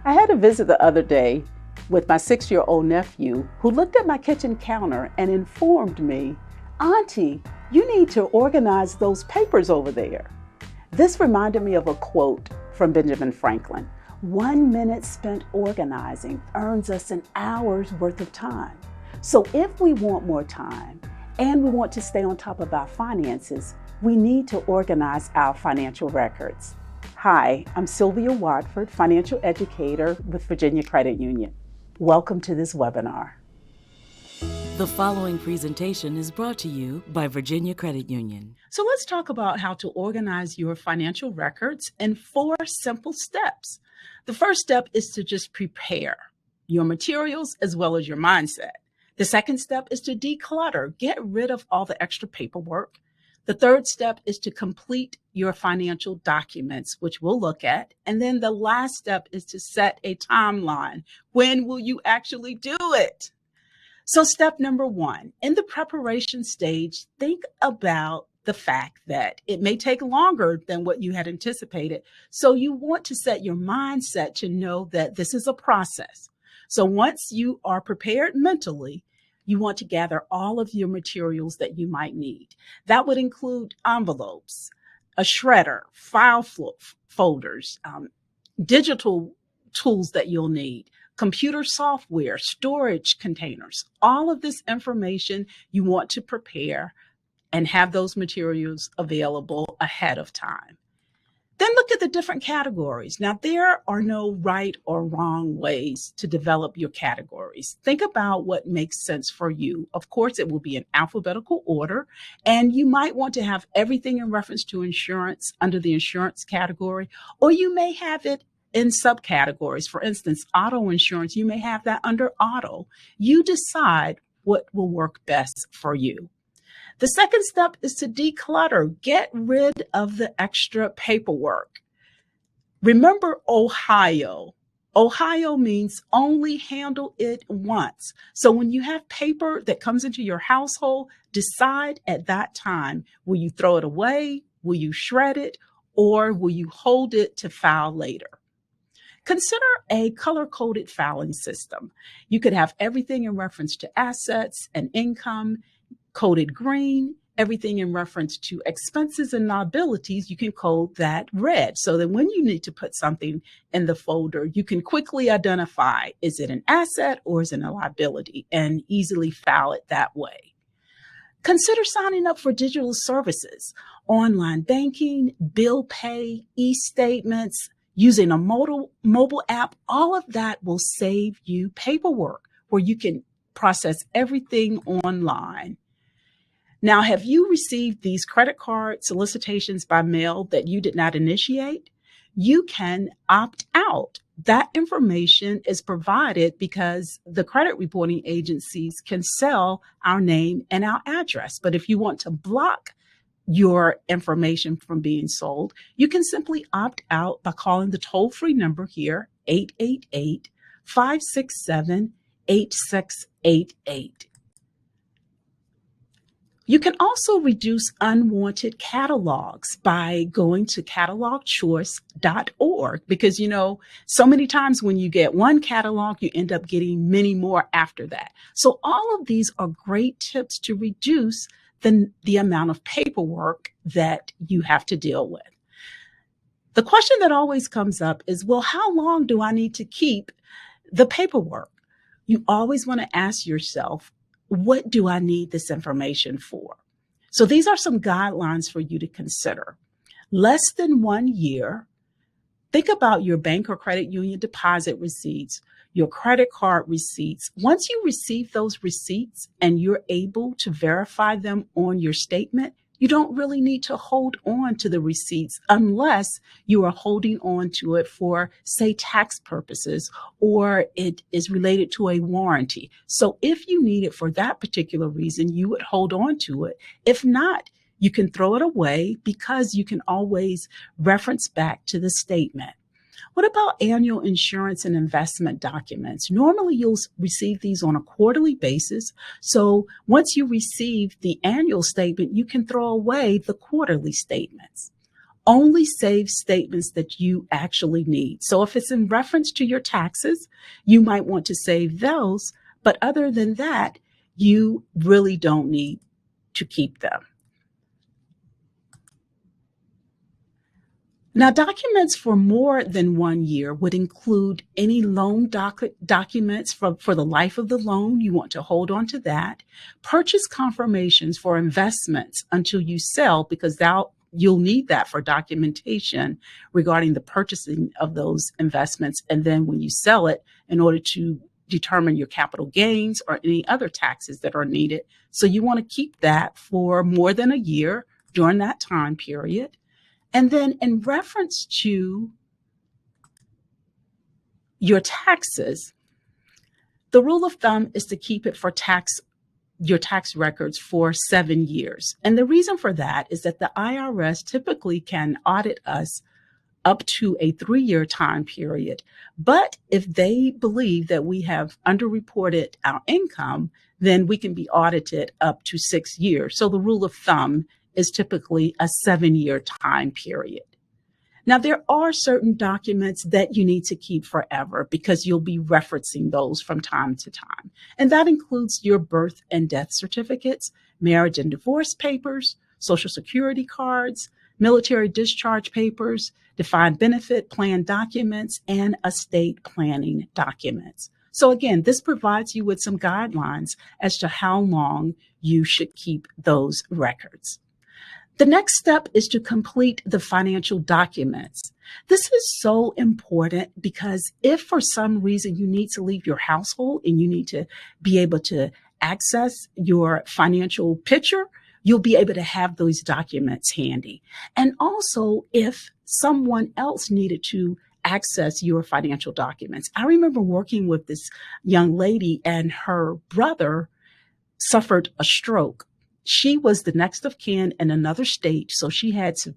I had a visit the other day with my 6-year-old nephew who looked at my kitchen counter and informed me, "Auntie, you need to organize those papers over there." This reminded me of a quote from Benjamin Franklin. 1 minute spent organizing earns us an hour's worth of time. So if we want more time and we want to stay on top of our finances, we need to organize our financial records. Hi, I'm Sylvia Watford, financial educator with Virginia Credit Union. Welcome to this webinar. The following presentation is brought to you by Virginia Credit Union. So let's talk about how to organize your financial records in 4 simple steps. The first step is to just prepare your materials as well as your mindset. The second step is to declutter, get rid of all the extra paperwork. The third step is to complete your financial documents, which we'll look at. And then the last step is to set a timeline. When will you actually do it? So step number 1, in the preparation stage, think about the fact that it may take longer than what you had anticipated. So you want to set your mindset to know that this is a process. So once you are prepared mentally, you want to gather all of your materials that you might need. That would include envelopes, a shredder, file folders, digital tools that you'll need, computer software, storage containers. All of this information you want to prepare and have those materials available ahead of time. Then look at the different categories. Now, there are no right or wrong ways to develop your categories. Think about what makes sense for you. Of course, it will be in alphabetical order, and you might want to have everything in reference to insurance under the insurance category, or you may have it in subcategories. For instance, auto insurance, you may have that under auto. You decide what will work best for you. The second step is to declutter. Get rid of the extra paperwork. Remember Ohio. Ohio means only handle it once. So when you have paper that comes into your household, decide at that time, will you throw it away? Will you shred it? Or will you hold it to file later? Consider a color-coded filing system. You could have everything in reference to assets and income coded green, everything in reference to expenses and liabilities, you can code that red so that when you need to put something in the folder, you can quickly identify, is it an asset or is it a liability, and easily file it that way. Consider signing up for digital services, online banking, bill pay, e-statements, using a mobile app. All of that will save you paperwork where you can process everything online. Now, have you received these credit card solicitations by mail that you did not initiate? You can opt out. That information is provided because the credit reporting agencies can sell our name and our address. But if you want to block your information from being sold, you can simply opt out by calling the toll-free number here, 888-567-8688. You can also reduce unwanted catalogs by going to catalogchoice.org because, so many times when you get one catalog, you end up getting many more after that. So all of these are great tips to reduce the amount of paperwork that you have to deal with. The question that always comes up is, well, how long do I need to keep the paperwork? You always want to ask yourself, what do I need this information for? So these are some guidelines for you to consider. Less than 1 year. Think about your bank or credit union deposit receipts, your credit card receipts. Once you receive those receipts and you're able to verify them on your statement, you don't really need to hold on to the receipts unless you are holding on to it for, say, tax purposes, or it is related to a warranty. So if you need it for that particular reason, you would hold on to it. If not, you can throw it away because you can always reference back to the statement. What about annual insurance and investment documents? Normally, you'll receive these on a quarterly basis. So once you receive the annual statement, you can throw away the quarterly statements. Only save statements that you actually need. So if it's in reference to your taxes, you might want to save those. But other than that, you really don't need to keep them. Now, documents for more than 1 year would include any loan documents for the life of the loan. You want to hold on to that. Purchase confirmations for investments until you sell, because you'll need that for documentation regarding the purchasing of those investments. And then when you sell it, in order to determine your capital gains or any other taxes that are needed. So you want to keep that for more than a year during that time period. And then in reference to your taxes, the rule of thumb is to keep it for your tax records for 7 years. And the reason for that is that the IRS typically can audit us up to a 3-year time period. But if they believe that we have underreported our income, then we can be audited up to 6 years. So the rule of thumb is typically a 7-year time period. Now, there are certain documents that you need to keep forever because you'll be referencing those from time to time. And that includes your birth and death certificates, marriage and divorce papers, Social Security cards, military discharge papers, defined benefit plan documents, and estate planning documents. So again, this provides you with some guidelines as to how long you should keep those records. The next step is to complete the financial documents. This is so important because if for some reason you need to leave your household and you need to be able to access your financial picture, you'll be able to have those documents handy. And also, if someone else needed to access your financial documents. I remember working with this young lady, and her brother suffered a stroke. She was the next of kin in another state, so she had to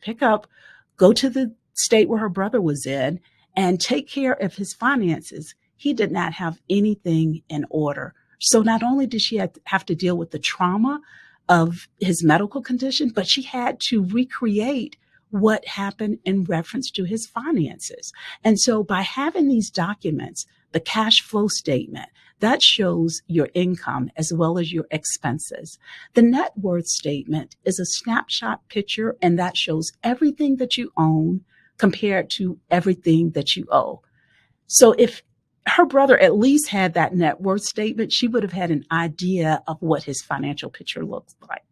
go to the state where her brother was in and take care of his finances. He did not have anything in order. So not only did she have to deal with the trauma of his medical condition, but she had to recreate what happened in reference to his finances. And so by having these documents, the cash flow statement, that shows your income as well as your expenses. The net worth statement is a snapshot picture, and that shows everything that you own compared to everything that you owe. So if her brother at least had that net worth statement, she would have had an idea of what his financial picture looks like.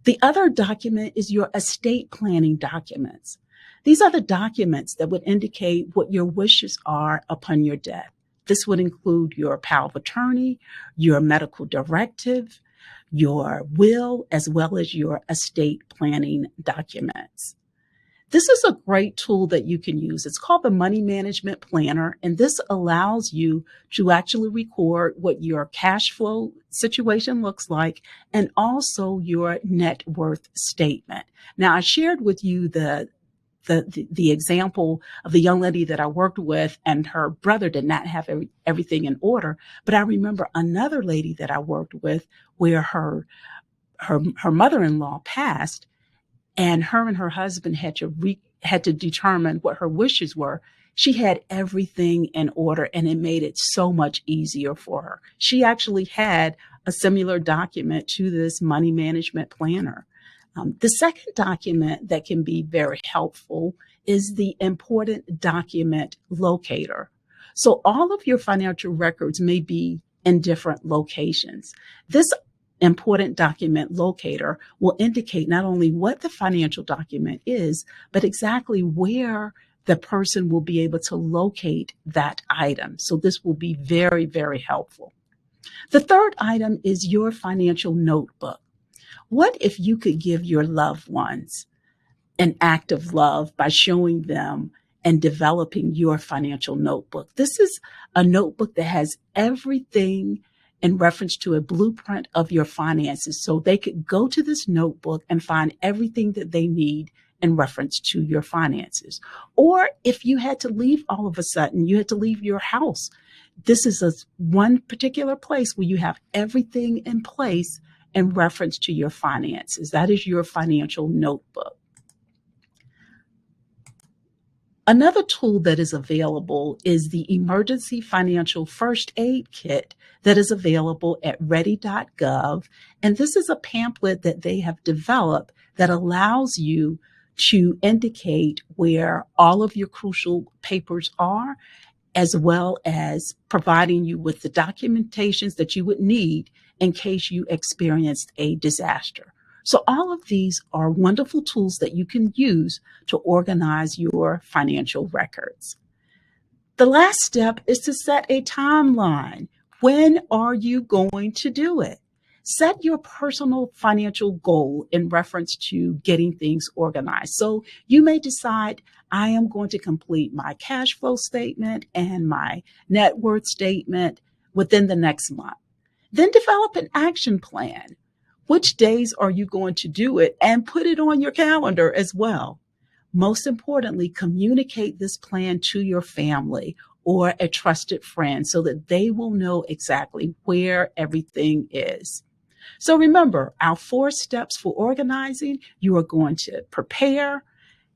The other document is your estate planning documents. These are the documents that would indicate what your wishes are upon your death. This would include your power of attorney, your medical directive, your will, as well as your estate planning documents. This is a great tool that you can use. It's called the Money Management Planner, and this allows you to actually record what your cash flow situation looks like and also your net worth statement. Now, I shared with you the example of the young lady that I worked with, and her brother did not have everything in order. But I remember another lady that I worked with where her mother-in-law passed, and her husband had to determine what her wishes were. She had everything in order, and it made it so much easier for her. She actually had a similar document to this money management planner. The second document that can be very helpful is the important document locator. So all of your financial records may be in different locations. This important document locator will indicate not only what the financial document is, but exactly where the person will be able to locate that item. So this will be very, very helpful. The third item is your financial notebook. What if you could give your loved ones an act of love by showing them and developing your financial notebook? This is a notebook that has everything in reference to a blueprint of your finances. So they could go to this notebook and find everything that they need in reference to your finances. Or if you had to leave all of a sudden, you had to leave your house, this is one particular place where you have everything in place in reference to your finances. That is your financial notebook. Another tool that is available is the Emergency Financial First Aid Kit that is available at ready.gov. And this is a pamphlet that they have developed that allows you to indicate where all of your crucial papers are, as well as providing you with the documentations that you would need in case you experienced a disaster. So all of these are wonderful tools that you can use to organize your financial records. The last step is to set a timeline. When are you going to do it? Set your personal financial goal in reference to getting things organized. So you may decide, I am going to complete my cash flow statement and my net worth statement within the next month. Then develop an action plan. Which days are you going to do it? And put it on your calendar as well. Most importantly, communicate this plan to your family or a trusted friend so that they will know exactly where everything is. So remember, our 4 steps for organizing: you are going to prepare,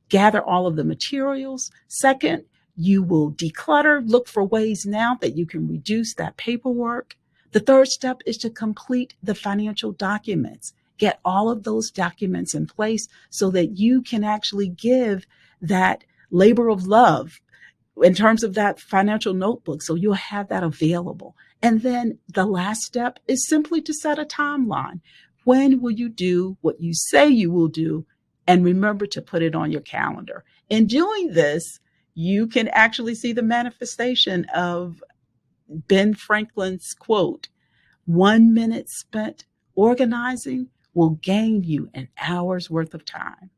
gather all of the materials. Second, you will declutter, look for ways now that you can reduce that paperwork. The third step is to complete the financial documents. Get all of those documents in place so that you can actually give that labor of love in terms of that financial notebook. So you'll have that available. And then the last step is simply to set a timeline. When will you do what you say you will do? And remember to put it on your calendar. In doing this, you can actually see the manifestation of Ben Franklin's quote, 1 minute spent organizing will gain you an hour's worth of time.